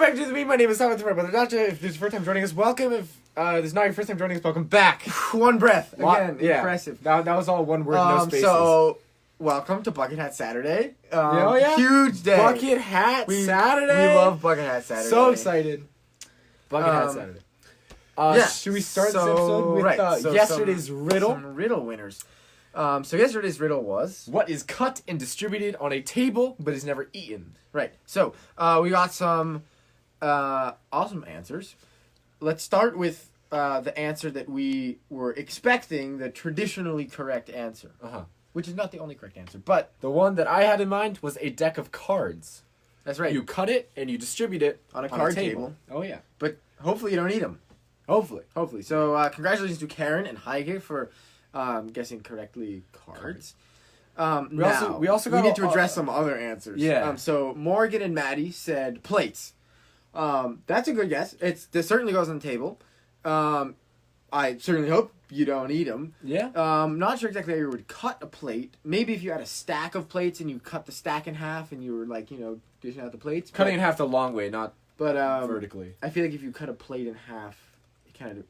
back to the Me. My name is Simon Thorpe, but if this is your first time joining us, welcome. If this is not your first time joining us, welcome back. One breath. Again, Yeah. impressive. That was all one word, no spaces. So, welcome to Bucket Hat Saturday. Oh, yeah. Huge day. Bucket Hat Saturday. We love Bucket Hat Saturday. So excited. Bucket Hat Saturday. Yeah. Should we start this episode with yesterday's riddle? Some riddle winners. So yesterday's riddle was... What is cut and distributed on a table but is never eaten? Right. So, we got some awesome answers. Let's start with the answer that we were expecting, the traditionally correct answer. Uh-huh. Which is not the only correct answer, but... The one that I had in mind was a deck of cards. That's right. You cut it and you distribute it on a card table. Oh, yeah. But hopefully you don't eat them. Hopefully. So, congratulations to Karen and Heike for guessing correctly cards. We also need to address some other answers. Yeah. So Morgan and Maddie said plates. That's a good guess. This certainly goes on the table. I certainly hope you don't eat them. Yeah. Not sure exactly how you would cut a plate. Maybe if you had a stack of plates and you cut the stack in half and you were dishing out the plates. Cutting in half the long way, not vertically. I feel like if you cut a plate in half, it kind of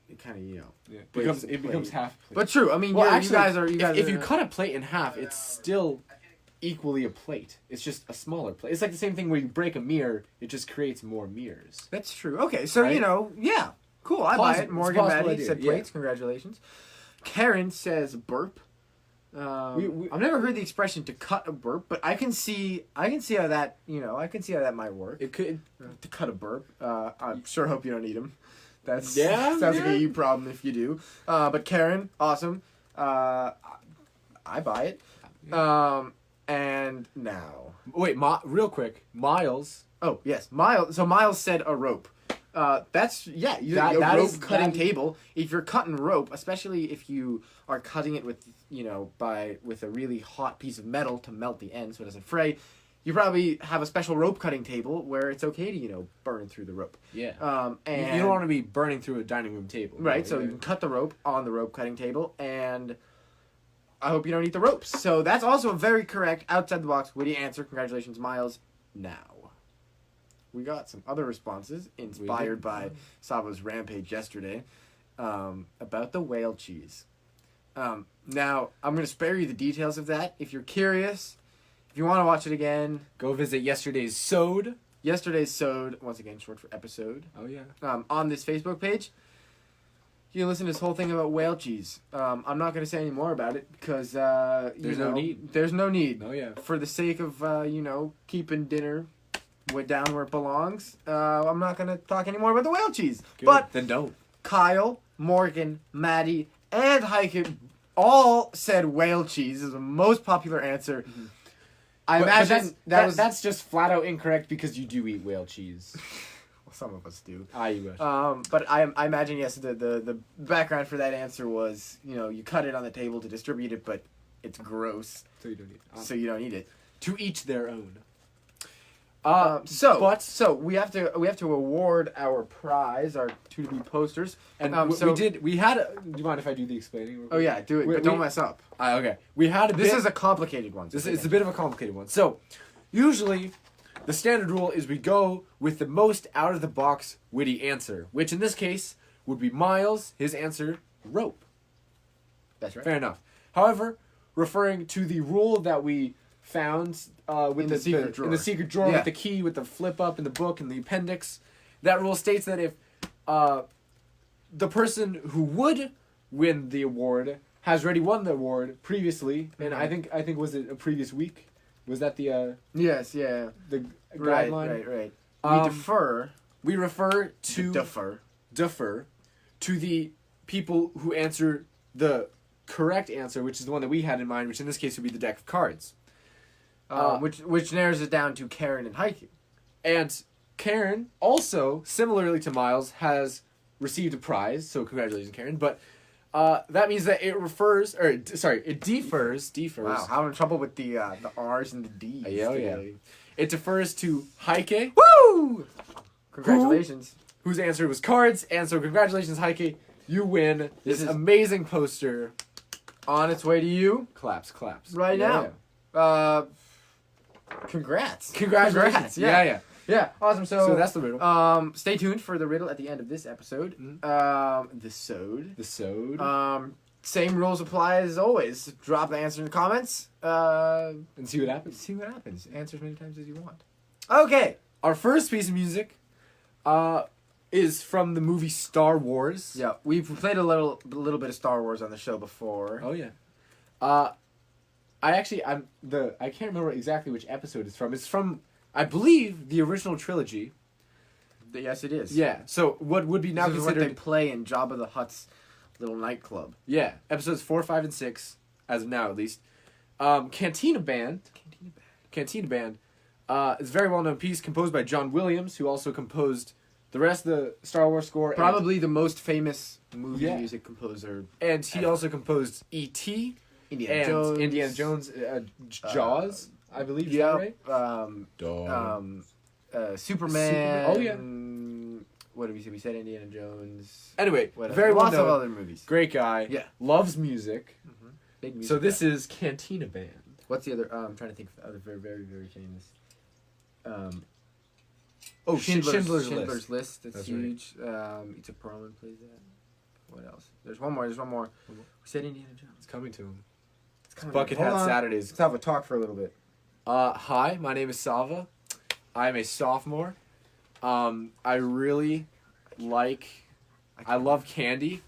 becomes half plate. But true, I mean, if you cut a plate in half, it's still equally a plate. It's just a smaller plate. It's like the same thing where you break a mirror, it just creates more mirrors. That's true. Okay, so right? Yeah, cool. I buy it. Morgan Maddie said plates. Yeah. Congratulations. Karen says burp. I've never heard the expression to cut a burp, but I can see how that might work. It could to cut a burp. I sure hope you don't eat them. Sounds like a you problem if you do. But Karen, awesome. I buy it. And now, wait, real quick, Miles. Oh yes, Miles. So Miles said a rope. That's a rope cutting table. If you're cutting rope, especially if you are cutting it with with a really hot piece of metal to melt the end so it doesn't fray. You probably have a special rope cutting table where it's okay to, burn through the rope. Yeah. And you don't want to be burning through a dining room table. Right, so you can cut the rope on the rope cutting table, and I hope you don't eat the ropes. So that's also a very correct, outside the box, witty answer. Congratulations, Miles. Now, we got some other responses inspired by Savo's rampage yesterday about the whale cheese. Now, I'm going to spare you the details of that. If you're curious... If you want to watch it again, go visit yesterday's Sode. Once again, short for episode. Oh, yeah. On this Facebook page. You can listen to this whole thing about whale cheese. I'm not going to say any more about it because, there's no need. There's no need. Oh, yeah. For the sake of, keeping dinner down where it belongs, I'm not going to talk anymore about the whale cheese. Good. But then don't. Kyle, Morgan, Maddie, and Heike all said whale cheese is the most popular answer. Mm-hmm. I imagine that's just flat out incorrect because you do eat whale cheese. Well, some of us do. You wish. But I imagine yes. The background for that answer was you cut it on the table to distribute it, but it's gross. So you don't eat it. So you don't eat it. To each their own. So we have to award our prize, our 2-to-be posters, and we had. Do you mind if I do the explaining? Oh yeah, do it, but don't mess up. Okay, we had a. This is a complicated one. It's a bit of a complicated one. So, usually, the standard rule is we go with the most out of the box witty answer, which in this case would be Miles. His answer, rope. That's right. Fair enough. However, referring to the rule that we found in the secret drawer with the key, with the flip up in the book and the appendix, that rule states that if the person who would win the award has already won the award previously, and I think was it a previous week? Was that the yes, yeah, the guideline? Right. We refer to defer to the people who answer the correct answer, which is the one that we had in mind, which in this case would be the deck of cards. Which narrows it down to Karen and Heike. And Karen, also, similarly to Miles, has received a prize, so congratulations, Karen. But that means that it defers. Wow, I'm in trouble with the R's and the D's. Yeah. It defers to Heike. Woo! Congratulations. Whose answer was cards, and so congratulations, Heike. You win this amazing poster. On its way to you. Claps. Right now. Yeah. Congrats. Congratulations. Yeah. Yeah, awesome. So that's the riddle. Stay tuned for the riddle at the end of this episode. Mm-hmm. The sode. Same rules apply as always. Drop the answer in the comments. And see what happens. Answer as many times as you want. Okay. Our first piece of music is from the movie Star Wars. Yeah, we've played a little bit of Star Wars on the show before. Oh yeah. I can't remember exactly which episode it's from. It's from, I believe, the original trilogy. Yes, it is. Yeah. So what would be now this considered is what they play in Jabba the Hutt's little nightclub. Yeah, episodes 4, 5, and 6, as of now at least. Cantina Band is a very well-known piece composed by John Williams, who also composed the rest of the Star Wars score. Probably the most famous movie music composer. And he also composed E.T. Indiana Jones, Jaws, I believe. Is that right? Superman. Oh yeah. What did we say? We said Indiana Jones. Anyway, very lots of other movies. Great guy. Yeah. Loves music. Mm-hmm. Big music. So this is Cantina Band. What's the other? I'm trying to think of other very, very, very famous. Schindler's List. That's huge. Right. Ita Perlman plays that. What else? There's one more. We said Indiana Jones. It's coming to him. It's Bucket Hat Saturdays. Let's have a talk for a little bit. Hi, my name is Sava. I'm a sophomore. I really I love candy.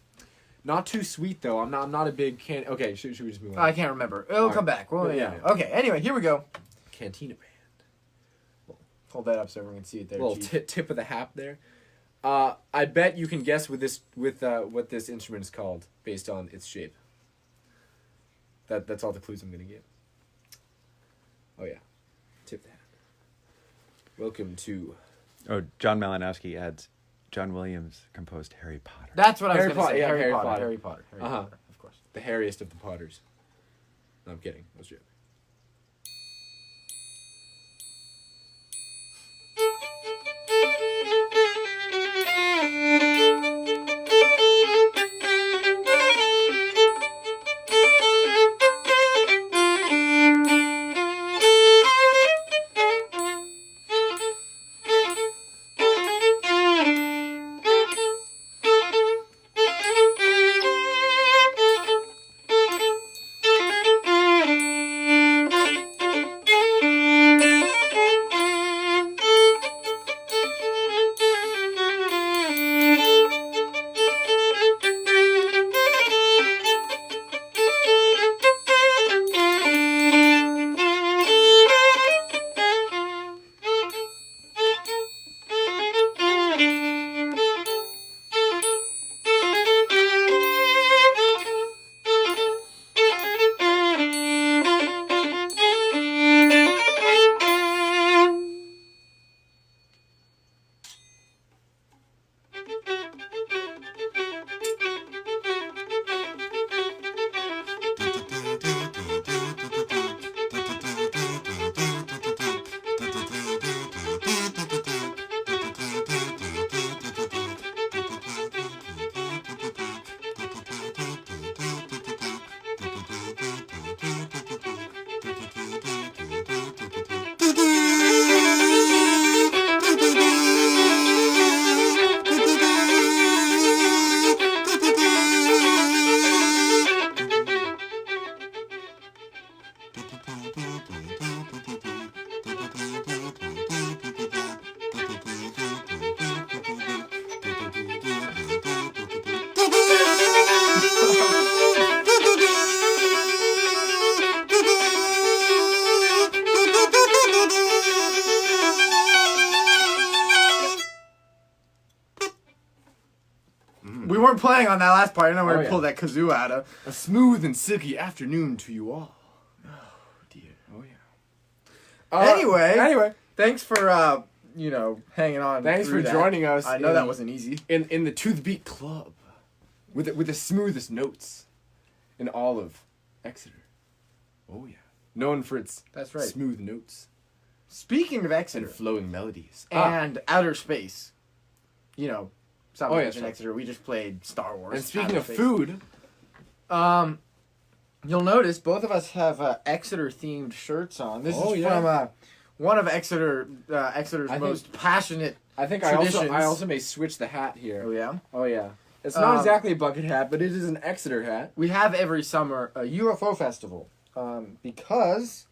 Not too sweet though. I'm not a big candy. Okay, should we just move on? I can't remember. It'll come back. Well, yeah. Okay. Anyway, here we go. Cantina Band. Hold that up so everyone can see it there. Little tip of the hat there. I bet you can guess what this instrument is called based on its shape. That's all the clues I'm gonna give. Oh yeah, tip the hat. Welcome to. Oh, John Malinowski adds, John Williams composed Harry Potter. That's what I was going to say. Yeah, Harry Potter. Of course. The hairiest of the Potters. No, I'm kidding. I was joking. We weren't playing on that last part. I know where we pulled that kazoo out of. A smooth and silky afternoon to you all. Oh, dear. Oh, yeah. Anyway. Thanks for, hanging on. Thanks for joining us. I know that wasn't easy. In the To The Beat Club. With the smoothest notes in all of Exeter. Oh, yeah. Known for its smooth notes. Speaking of Exeter. And flowing melodies. And outer space. Something in Exeter. We just played Star Wars. And speaking of food. You'll notice both of us have Exeter-themed shirts on. This is from one of Exeter's most passionate. I think traditions. I also may switch the hat here. Oh yeah. Oh yeah. It's not exactly a bucket hat, but it is an Exeter hat. We have every summer a UFO festival, because,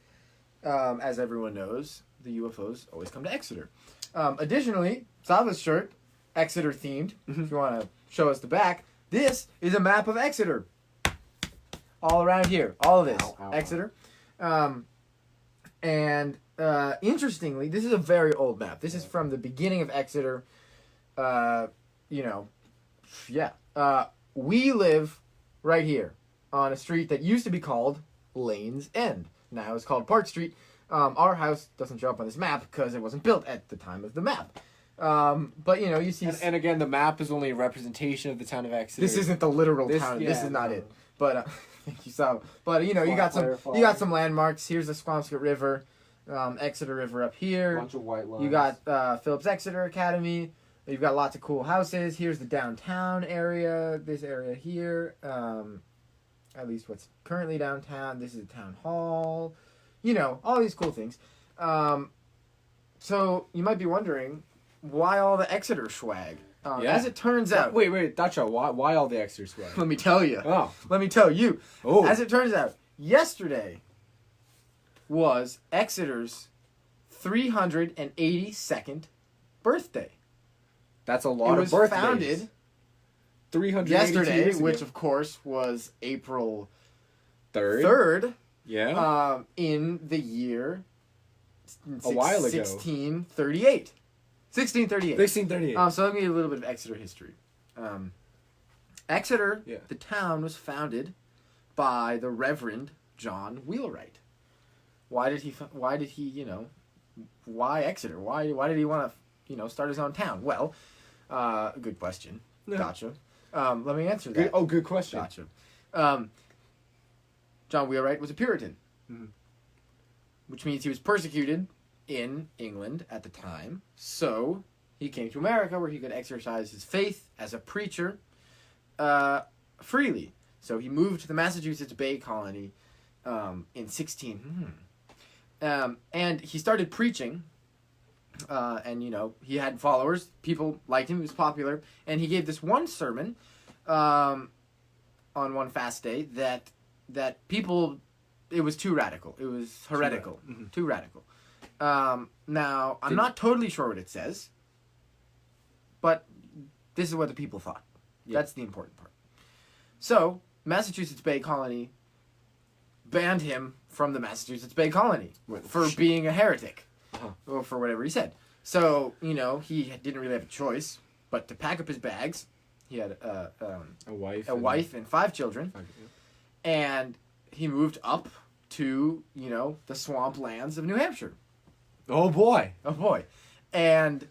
as everyone knows, the UFOs always come to Exeter. Additionally, Sava's shirt, Exeter themed. If you want to show us the back, this is a map of Exeter. All around here, all of this, Exeter. And interestingly, this is a very old map. This is from the beginning of Exeter. We live right here on a street that used to be called Lane's End. Now it's called Park Street. Our house doesn't show up on this map because it wasn't built at the time of the map. But you see, and again, the map is only a representation of the town of Exeter. This isn't the literal town. Yeah, this is not it. But thank you, so. But you got some landmarks. Here's the Squamscott River, Exeter River up here. Bunch of white lines. You got Phillips Exeter Academy. You've got lots of cool houses. Here's the downtown area. This area here, at least what's currently downtown. This is a town hall. All these cool things. So you might be wondering, why all the Exeter swag? As it turns out... Wait, Dacha, why all the Exeter swag? Let me tell you. Oh. Let me tell you. Oh. As it turns out, yesterday was Exeter's 382nd birthday. That's a lot of birthdays. It was founded 382 yesterday, years ago. Which of course was April 3rd. Yeah. In the year a while ago. 1638. 1638. So let me give you a little bit of Exeter history. Exeter, the town, was founded by the Reverend John Wheelwright. Why did he? Why Exeter? Why did he want to, start his own town? Well, good question. No. Gotcha. Let me answer that. Good question. Gotcha. John Wheelwright was a Puritan, which means he was persecuted in England at the time. So he came to America where he could exercise his faith as a preacher freely. So he moved to the Massachusetts Bay Colony in 16. And he started preaching. And he had followers. People liked him. He was popular. And he gave this one sermon on one fast day that people, it was too radical. It was heretical. Too radical. Now, I'm not totally sure what it says, but this is what the people thought. Yeah. That's the important part. So, Massachusetts Bay Colony banned him from the Massachusetts Bay Colony for being a heretic. Or for whatever he said. So, he didn't really have a choice but to pack up his bags. He had a wife and 5 children. And he moved up to, the swamp lands of New Hampshire. Oh boy. And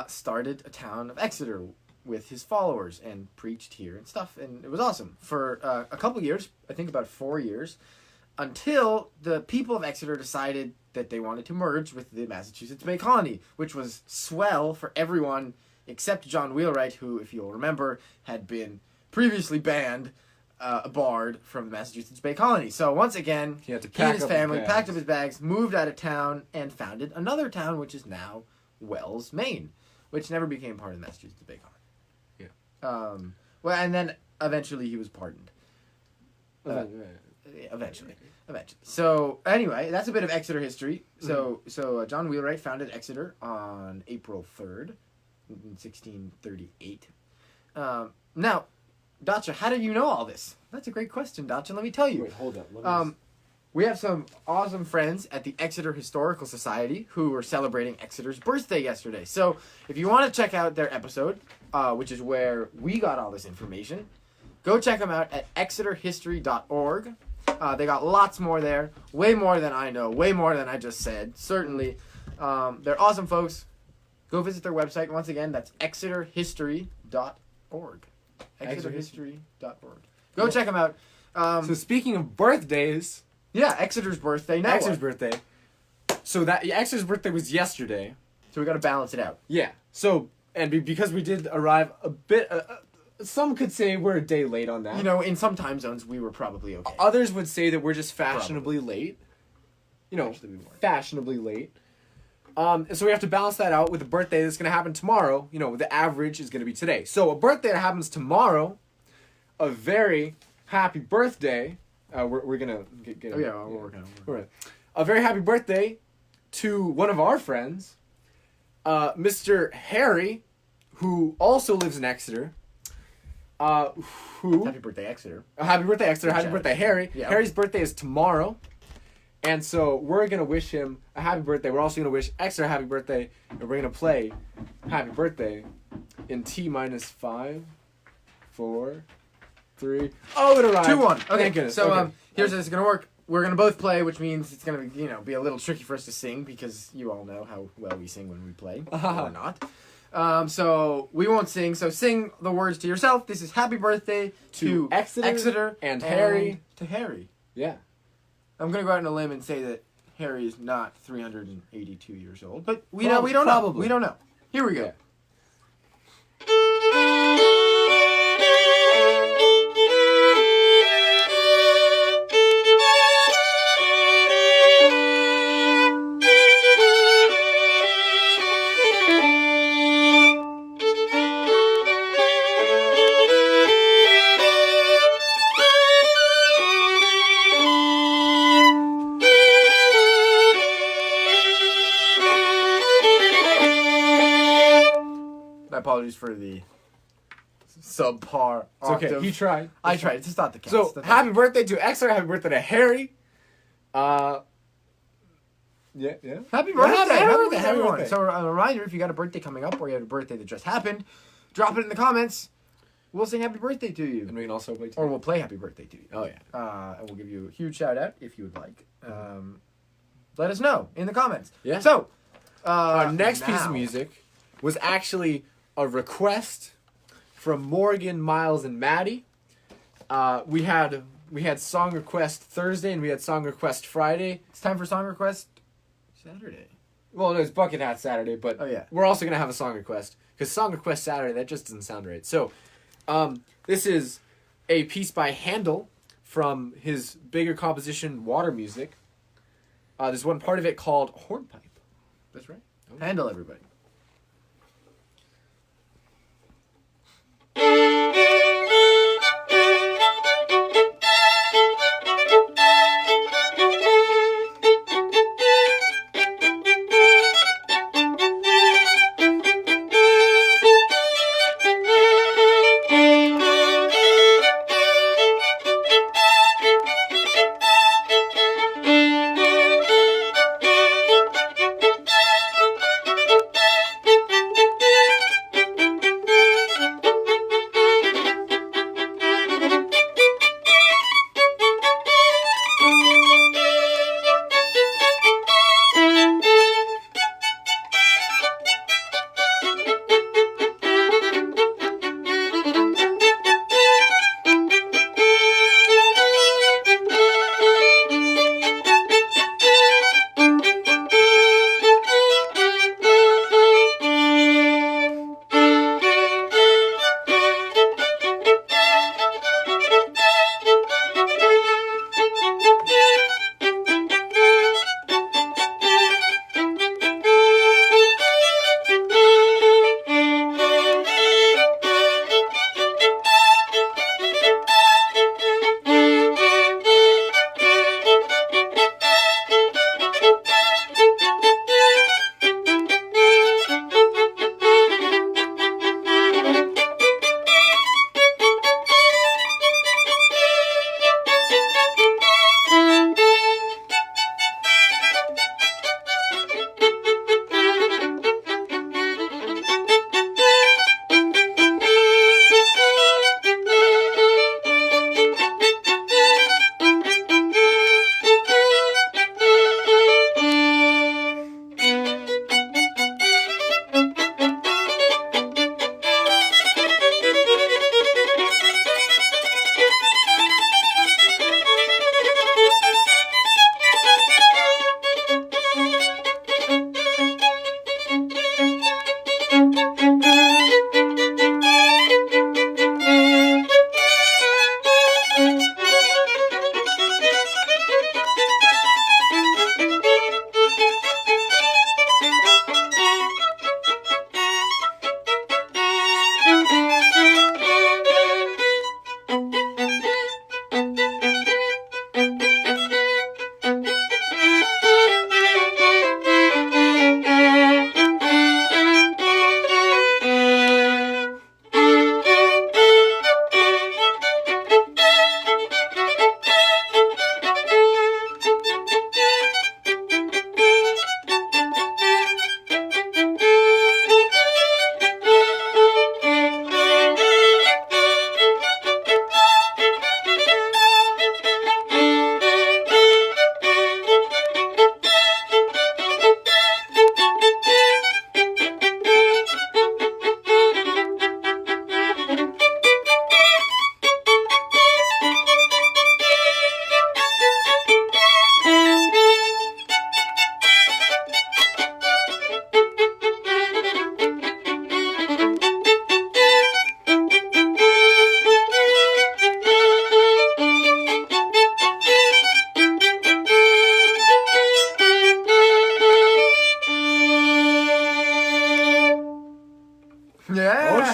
started a town of Exeter with his followers and preached here and stuff. And it was awesome for a couple years, I think about 4 years, until the people of Exeter decided that they wanted to merge with the Massachusetts Bay Colony, which was swell for everyone except John Wheelwright, who, if you'll remember, had been previously barred from the Massachusetts Bay Colony. So once again, he and his family packed up his bags, moved out of town, and founded another town, which is now Wells, Maine, which never became part of the Massachusetts Bay Colony. Yeah. And then eventually he was pardoned. Eventually. So anyway, that's a bit of Exeter history. So John Wheelwright founded Exeter on April 3rd, in 1638. Now, Dacha, how did you know all this? That's a great question, Dacha. Let me tell you. Wait, hold up. We have some awesome friends at the Exeter Historical Society who were celebrating Exeter's birthday yesterday. So if you want to check out their episode, which is where we got all this information, go check them out at exeterhistory.org. They got lots more there. Way more than I know. Way more than I just said. Certainly. They're awesome folks. Go visit their website. Once again, that's exeterhistory.org. Exeterhistory.org. Go check them out. So speaking of birthdays... Yeah, Exeter's birthday. Now Exeter's birthday. So Exeter's birthday was yesterday. So we got to balance it out. Yeah. So, and because we did arrive a bit... some could say we're a day late on that. In some time zones, we were probably okay. Others would say that we're just fashionably late. Actually, we weren't. Fashionably late. And so we have to balance that out with a birthday that's going to happen tomorrow. You know, the average is going to be today. So a birthday that happens tomorrow, a very happy birthday. We're going to get Oh, yeah, we're working on it. A very happy birthday to one of our friends, Mr. Harry, who also lives in Exeter. Happy birthday, Exeter. Happy birthday, Exeter. Happy birthday, Harry. Yeah. Harry's birthday is tomorrow. And so we're going to wish him a happy birthday. We're also going to wish Exeter a happy birthday. And we're going to play happy birthday in T-5, 4, 3. Oh, it arrived. 2-1. Okay, Thank goodness. so Okay. here's how it's going to work. We're going to both play, which means it's going to be a little tricky for us to sing because you all know how well we sing when we play or not. So we won't sing. So sing the words to yourself. This is happy birthday to Exeter and Harry. To Harry. Yeah. I'm going to go out on a limb and say that Harry is not 382 years old, but we Probably. don't know. We don't know. Here we go. My apologies for the subpar It's okay. octave. He tried. I tried. It's just not the case. So happy birthday to Exeter. Happy birthday to Harry. Yeah. Happy birthday! Happy birthday, Happy everyone! birthday. So a reminder: if you got a birthday coming up or you had a birthday that just happened, drop it in the comments. We'll sing happy birthday to you, And we can also play. or we'll play happy birthday to you. Oh yeah. And we'll give you a huge shout out if you would like. Let us know in the comments. Yeah. So Our next piece now- of music was actually a request from Morgan, Miles, and Maddie. We had song request Thursday and we had song request Friday. It's time for song request Saturday. Well, no, it's Bucket Hat Saturday, but Oh, yeah. we're also gonna have a song request because song request Saturday that just doesn't sound right. So, this is a piece by Handel from his bigger composition Water Music. There's one part of it called Hornpipe. That's right. Handle everybody.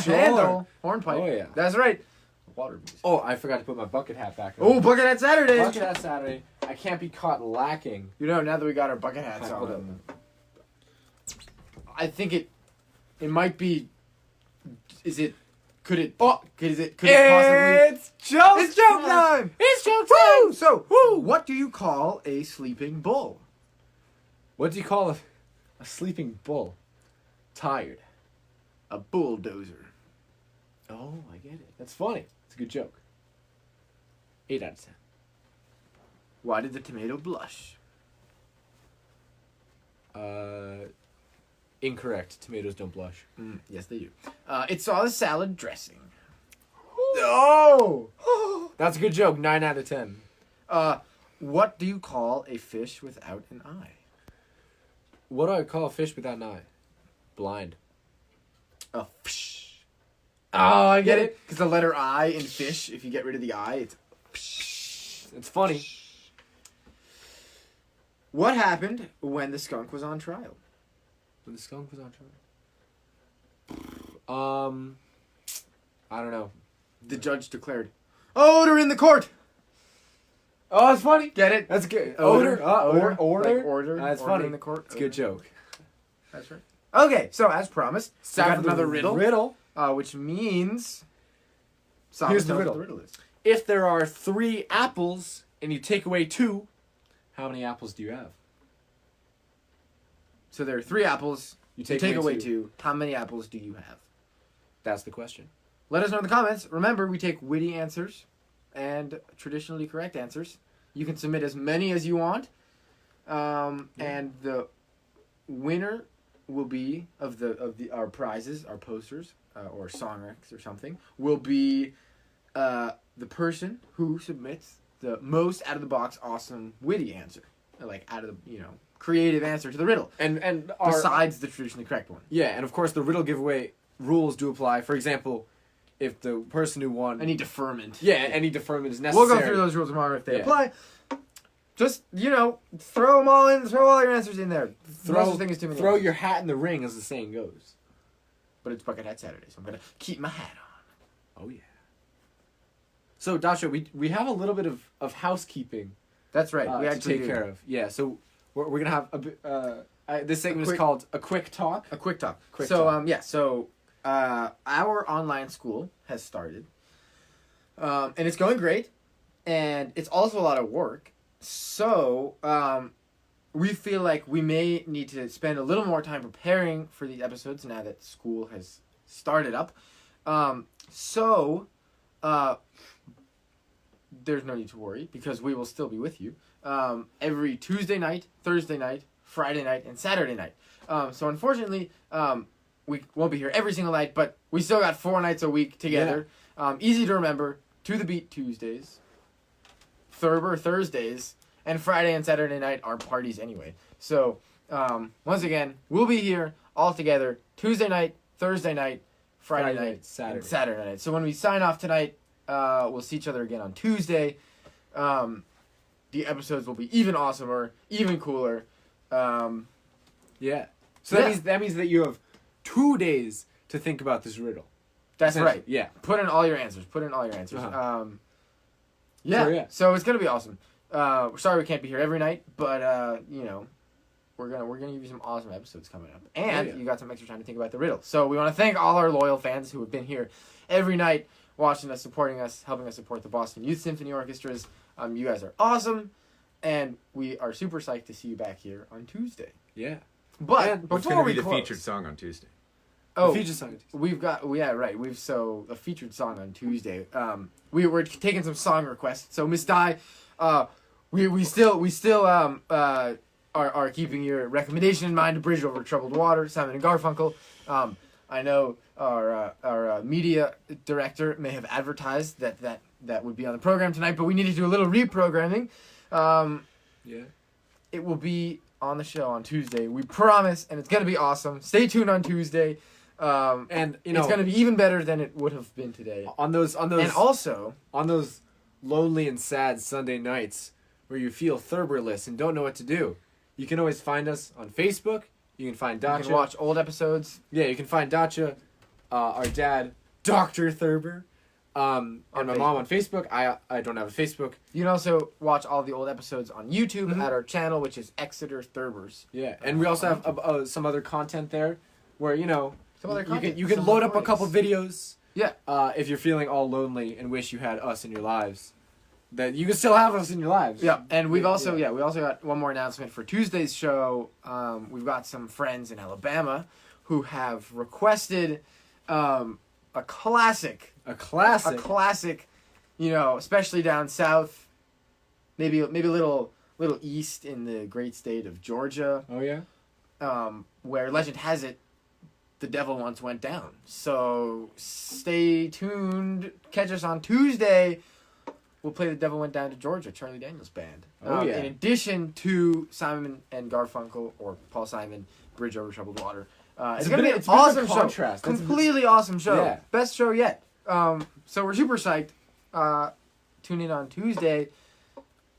Sure. handle. Hornpipe. Oh, yeah. That's right. Water music. Oh, I forgot to put my bucket hat back on. Oh, Bucket Hat Saturday. Bucket hat Saturday. I can't be caught lacking. You know, now that we got our bucket hats Hold on, I think it might be. Is it? Could it? Oh, could it possibly? It's joke. It's joke time. It's joke time. Woo! So, what do you call a sleeping bull? What do you call a sleeping bull? Tired. A bulldozer. Oh, I get it. That's funny. It's a good joke. 8 out of 10. Why did the tomato blush? Incorrect. Tomatoes don't blush. Yes, they do. It saw the salad dressing. No! That's a good joke. 9 out of 10. What do you call a fish without an eye? What do I call a fish without an eye? Blind. A fish. Oh, I Get it? Because the letter I in fish, if you get rid of the I, it's... It's funny. What happened when the skunk was on trial? When the skunk was on trial. I don't know. The judge declared, odor in the court! Oh, that's funny. Get it? That's good. Odor. Order. Like order. That's order funny. in the court. It's a good joke. That's right. Okay, so as promised, we Time got for the another riddle. Riddle. Which means... Here's the tell us riddle. what the riddle is. If there are 3 apples and you take away 2, how many apples do you have? So there are 3 apples. You Take away 2. How many apples do you have? That's the question. Let us know in the comments. Remember, we take witty answers and traditionally correct answers. You can submit as many as you want. And the winner will be of our prizes, our posters, or song recs or something, will be the person who submits the most out of the box awesome witty answer. Like out of the, creative answer to the riddle. And Besides the traditionally correct one. Yeah, and of course the riddle giveaway rules do apply. For example, if the person who won Any deferment. Yeah, any deferment is necessary. We'll go through those rules tomorrow if they Yeah. apply. Just, throw them all in, throw all your answers in there. No Throw such thing as too many throw answers. your hat in the ring, as the saying goes. But it's Bucket Hat Saturday, so I'm going to keep my hat on. Oh yeah. So Dasha, we have a little bit of housekeeping That's right. We to actually take do. care of. Yeah, so we're gonna have a bit. This segment quick- is called a quick talk. A quick talk. Quick so, talk. So, our online school has started. And it's going great. And it's also a lot of work. So, we feel like we may need to spend a little more time preparing for these episodes now that school has started up. There's no need to worry because we will still be with you every Tuesday night, Thursday night, Friday night, and Saturday night. So unfortunately, we won't be here every single night, but we still got 4 nights a week together. Easy to remember. To the Beat Tuesdays, Thurber Thursdays, and Friday and Saturday night are parties anyway. So once again, we'll be here all together Tuesday night, Thursday night, Friday night, and Saturday night. So when we sign off tonight, we'll see each other again on Tuesday. The episodes will be even awesomer, even cooler. Yeah. So that means that you have 2 days to think about this riddle. That's right. Yeah. Put in all your answers. Uh-huh. Yeah. Sure, yeah. So it's gonna be awesome. We're sorry we can't be here every night, but we're gonna give you some awesome episodes coming up, and you got some extra time to think about the riddle. So we want to thank all our loyal fans who have been here every night, watching us, supporting us, helping us support the Boston Youth Symphony Orchestras. You guys are awesome, and we are super psyched to see you back here on Tuesday. Yeah. But And What's before going to we be the close, featured song on Tuesday? oh, The feature song. we've got We've a featured song on Tuesday. We're taking some song requests. So Miss Di, we still are keeping your recommendation in mind. A Bridge Over Troubled Water, Simon and Garfunkel. I know our media director may have advertised that would be on the program tonight, but we need to do a little reprogramming. Yeah. It will be on the show on Tuesday. We promise, and it's gonna be awesome. Stay tuned on Tuesday. And It's gonna be even better than it would have been today. on those And also, on those lonely and sad Sunday nights where you feel Thurberless and don't know what to do, you can always find us on Facebook. You can find Dacha. you can watch old episodes. Yeah, you can find Dacha our dad, Dr. Thurber, and my mom on Facebook. I don't have a Facebook. You can also watch all the old episodes on YouTube at our channel, which is Exeter Thurbers. Yeah, and we also have some other content there, where Some other content. you can load up a couple videos. Yeah. If you're feeling all lonely and wish you had us in your lives, that you can still have us in your lives. Yeah, and we also got one more announcement for Tuesday's show. We've got some friends in Alabama who have requested a classic, especially down south, maybe a little east in the great state of Georgia. Oh yeah. Where legend has it, the devil once went down. So stay tuned. Catch us on Tuesday. We'll play The Devil Went Down to Georgia, Charlie Daniels Band. Oh, yeah. In addition to Simon and Garfunkel, or Paul Simon, Bridge Over Troubled Water. It's going to be an awesome show. Completely awesome show. Yeah. Best show yet. So we're super psyched. Tune in on Tuesday.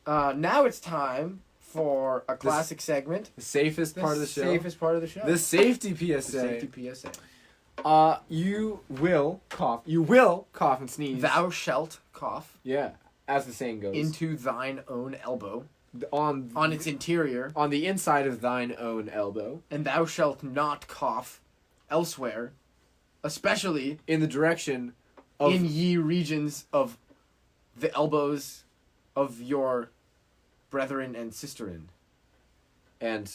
Now it's time for a classic segment. The safest part of the show. Safest part of the show. The safety PSA. The safety PSA. You will cough. You will cough and sneeze. Thou shalt cough. Yeah, as the saying goes. Into thine own elbow. On its interior. On the inside of thine own elbow. And thou shalt not cough elsewhere, especially in the direction of in ye regions of the elbows of your brethren and sisterin. And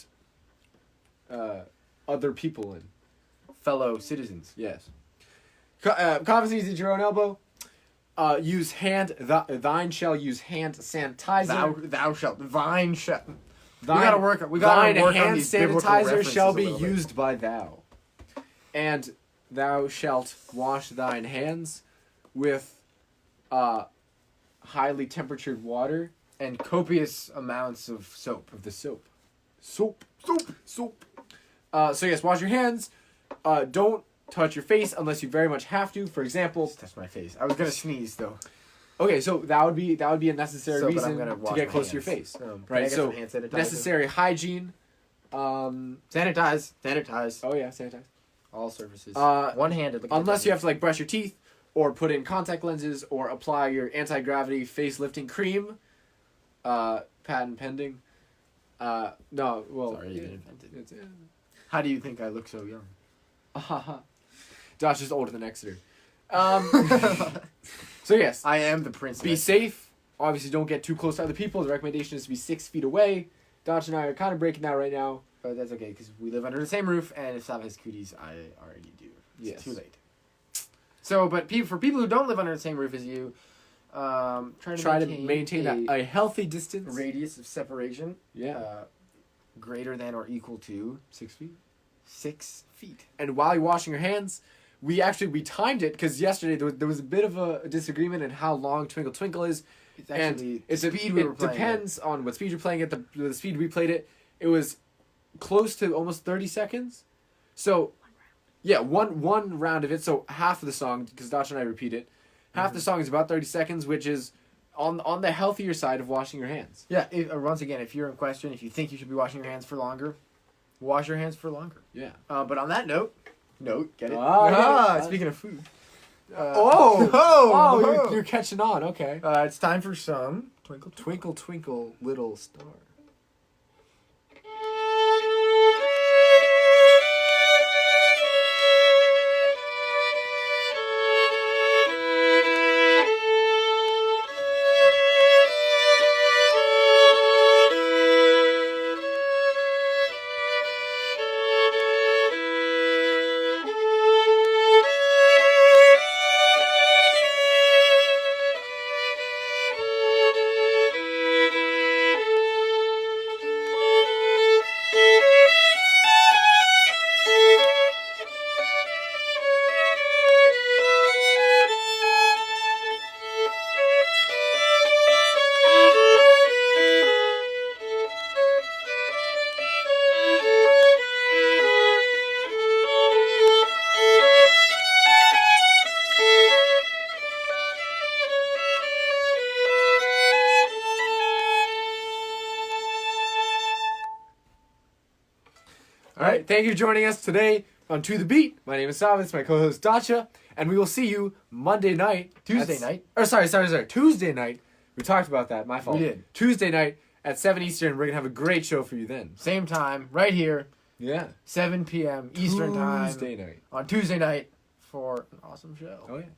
other people in. Fellow citizens. Yes. Cough and sneeze at your own elbow. Use thine shall use hand sanitizer. Thou shalt. Thine shall. We Thine, gotta work on hand these sanitizer shall be used by thou. And thou shalt wash thine hands with highly temperatured water and copious amounts of soap. Of the soap. Soap. So yes, wash your hands. Don't touch your face unless you very much have to. For example, touch my face. I was gonna sneeze though. Okay, so that would be a necessary reason to get close to your face, right? So necessary hygiene. Sanitize. Oh yeah, sanitize. All surfaces. One-handed. Unless you have to brush your teeth, or put in contact lenses, or apply your anti-gravity face lifting cream. Patent pending. No, well. Sorry, you didn't invent it. How do you think I look so young? Josh is older than Exeter. So yes, I am the prince. Be safe. Obviously, don't get too close to other people. The recommendation is to be 6 feet away. Dodge and I are kind of breaking that right now. But that's okay, because we live under the same roof, and if Sav has cooties, I already do. It's too late. So, but for people who don't live under the same roof as you, try to maintain a healthy distance. Radius of separation. Yeah. Greater than or equal to 6 feet. 6 feet. And while you're washing your hands, we timed it because yesterday there was a bit of a disagreement in how long Twinkle Twinkle is. It's actually it depends on what speed you're playing it. The speed we played it, it was close to almost 30 seconds. So, yeah, one round of it. So half of the song, because Dasha and I repeat it, half the song is about 30 seconds, which is on the healthier side of washing your hands. Yeah. Once again, if you're in question, if you think you should be washing your hands for longer, wash your hands for longer. Yeah. But on that note, get it? Speaking of food. You're catching on. Okay. It's time for some Twinkle Twinkle Twinkle Little Star. All right, thank you for joining us today. on To The Beat. My name is Savitz, my co-host Dacha, and we will see you Tuesday night. Tuesday night. We talked about that, my fault. We did. Tuesday night at 7 Eastern. We're going to have a great show for you then. Same time, right here. Yeah. 7 p.m. Eastern time. Tuesday night. On Tuesday night for an awesome show. Oh, yeah. See you.